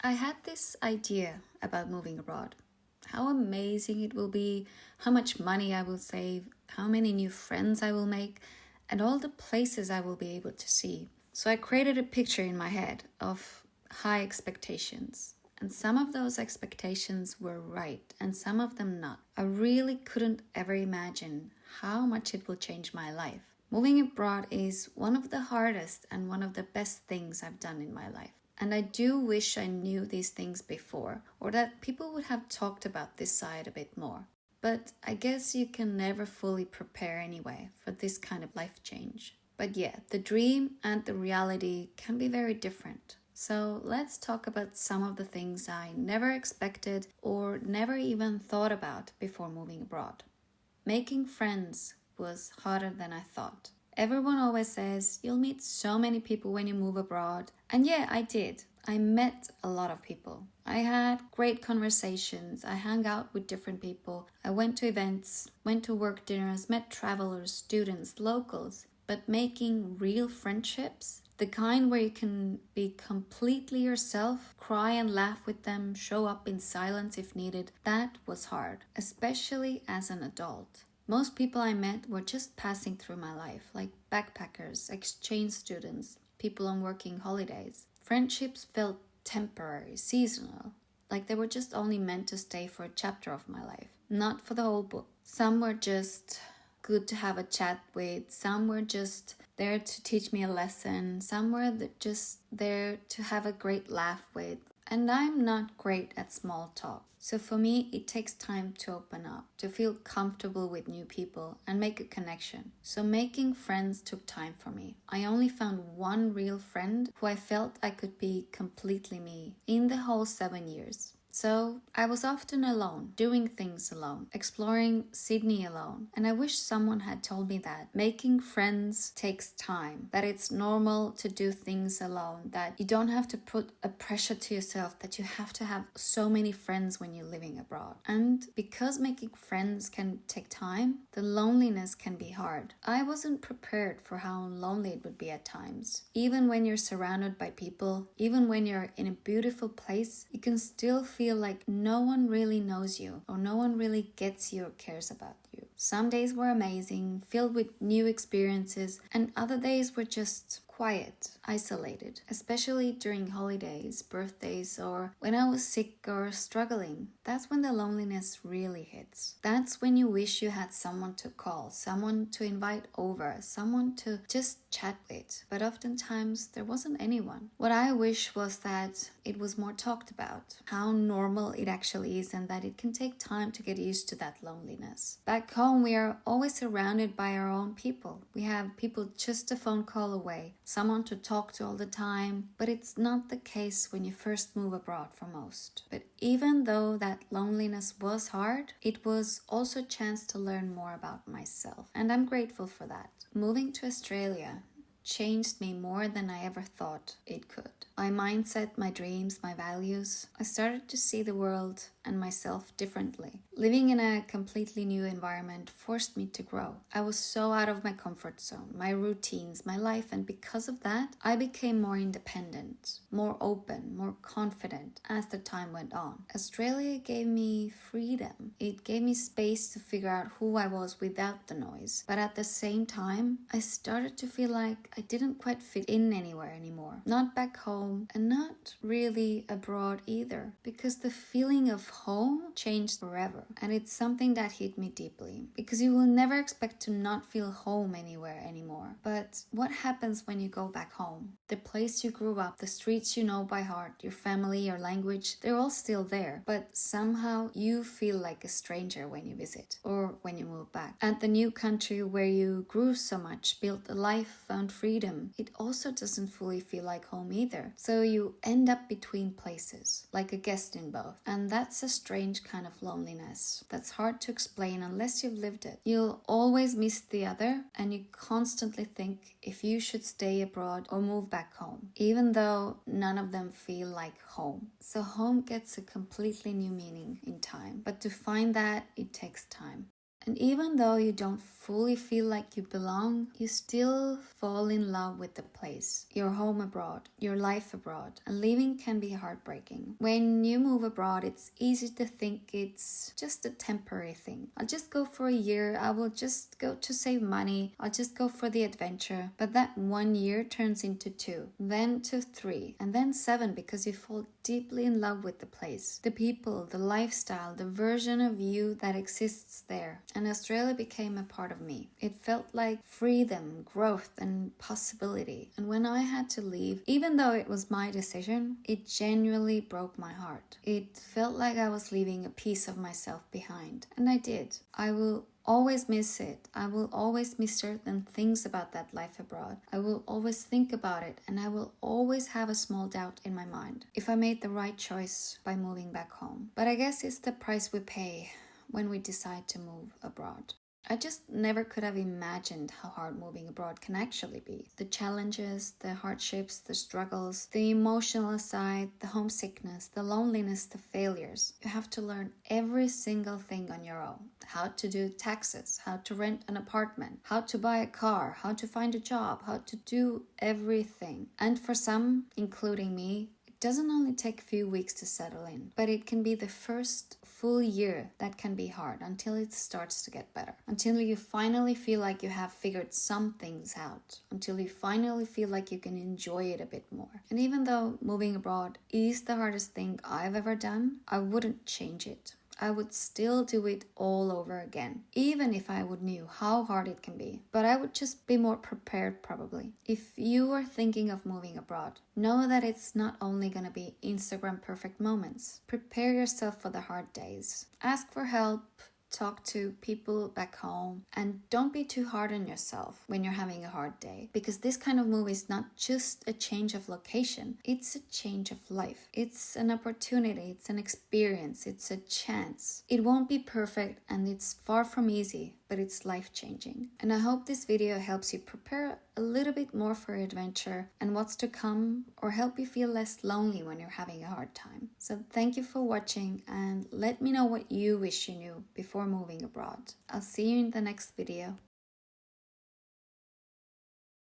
I had this idea about moving abroad. How amazing it will be, how much money I will save, how many new friends I will make, and all the places I will be able to see. So I created a picture in my head of high expectations. And some of those expectations were right, and some of them not. I really couldn't ever imagine how much it will change my life. Moving abroad is one of the hardest and one of the best things I've done in my life. And I do wish I knew these things before, or that people would have talked about this side a bit more. But I guess you can never fully prepare anyway for this kind of life change. But yeah, the dream and the reality can be very different. So let's talk about some of the things I never expected or never even thought about before moving abroad. Making friends was harder than I thought. Everyone always says you'll meet so many people when you move abroad. And yeah, I did. I met a lot of people. I had great conversations. I hung out with different people. I went to events, went to work dinners, met travelers, students, locals. But making real friendships, the kind where you can be completely yourself, cry and laugh with them, show up in silence if needed, that was hard, especially as an adult. Most people I met were just passing through my life, like backpackers, exchange students, people on working holidays. Friendships felt temporary, seasonal, like they were just only meant to stay for a chapter of my life, not for the whole book. Some were just good to have a chat with, some were just there to teach me a lesson, some were just there to have a great laugh with. And I'm not great at small talk. So for me, it takes time to open up, to feel comfortable with new people and make a connection. So making friends took time for me. I only found one real friend who I felt I could be completely me in the whole 7 years. So I was often alone, doing things alone, exploring Sydney alone. And I wish someone had told me that making friends takes time, that it's normal to do things alone, that you don't have to put a pressure to yourself that you have to have so many friends when you're living abroad. And because making friends can take time, the loneliness can be hard. I wasn't prepared for how lonely it would be at times. Even when you're surrounded by people, even when you're in a beautiful place, you can still feel like no one really knows you or no one really gets you or cares about you. Some days were amazing, filled with new experiences, and other days were just quiet, isolated, especially during holidays, birthdays, or when I was sick or struggling. That's when the loneliness really hits. That's when you wish you had someone to call, someone to invite over, someone to just chat with. But oftentimes there wasn't anyone. What I wish was that it was more talked about, how normal it actually is and that it can take time to get used to that loneliness. Back home, we are always surrounded by our own people. We have people just a phone call away, someone to talk to all the time, but it's not the case when you first move abroad for most. But even though that loneliness was hard, it was also a chance to learn more about myself, and I'm grateful for that. Moving to Australia changed me more than I ever thought it could. My mindset, my dreams, my values. I started to see the world and myself differently. Living in a completely new environment forced me to grow. I was so out of my comfort zone, my routines, my life, and because of that, I became more independent, more open, more confident as the time went on. Australia gave me freedom. It gave me space to figure out who I was without the noise. But at the same time, I started to feel like I didn't quite fit in anywhere anymore. Not back home and not really abroad either, because the feeling of home changed forever. And it's something that hit me deeply, because you will never expect to not feel home anywhere anymore. But what happens when you go back home? The place you grew up, the streets you know by heart, your family, your language, they're all still there. But somehow you feel like a stranger when you visit or when you move back. And the new country where you grew so much, built a life, found freedom, it also doesn't fully feel like home either. So you end up between places, like a guest in both. And that's a strange kind of loneliness that's hard to explain unless you've lived it. You'll always miss the other, and you constantly think if you should stay abroad or move back home, even though none of them feel like home. So home gets a completely new meaning in time. But to find that, it takes time. And even though you don't fully feel like you belong, you still fall in love with the place, your home abroad, your life abroad. And leaving can be heartbreaking. When you move abroad, it's easy to think it's just a temporary thing. I'll just go for a year, I will just go to save money, I'll just go for the adventure. But that 1 year turns into 2, then to 3, and then 7 because you fall deeply in love with the place, the people, the lifestyle, the version of you that exists there. And Australia became a part of me. It felt like freedom, growth, and possibility. And when I had to leave, even though it was my decision, it genuinely broke my heart. It felt like I was leaving a piece of myself behind. And I did. I will always miss it. I will always miss certain things about that life abroad. I will always think about it, and I will always have a small doubt in my mind if I made the right choice by moving back home. But I guess it's the price we pay when we decide to move abroad. I just never could have imagined how hard moving abroad can actually be. The challenges, the hardships, the struggles, the emotional side, the homesickness, the loneliness, the failures. You have to learn every single thing on your own. How to do taxes, how to rent an apartment, how to buy a car, how to find a job, how to do everything. And for some, including me, it doesn't only take a few weeks to settle in, but it can be the first full year that can be hard until it starts to get better. Until you finally feel like you have figured some things out. Until you finally feel like you can enjoy it a bit more. And even though moving abroad is the hardest thing I've ever done, I wouldn't change it. I would still do it all over again, even if I would knew how hard it can be. But I would just be more prepared probably. If you are thinking of moving abroad, know that it's not only gonna be Instagram perfect moments. Prepare yourself for the hard days. Ask for help. Talk to people back home, and don't be too hard on yourself when you're having a hard day, because this kind of move is not just a change of location, it's a change of life. It's an opportunity, it's an experience, it's a chance. It won't be perfect and it's far from easy, but it's life-changing. And I hope this video helps you prepare a little bit more for your adventure and what's to come, or help you feel less lonely when you're having a hard time. So thank you for watching, and let me know what you wish you knew before moving abroad. I'll see you in the next video.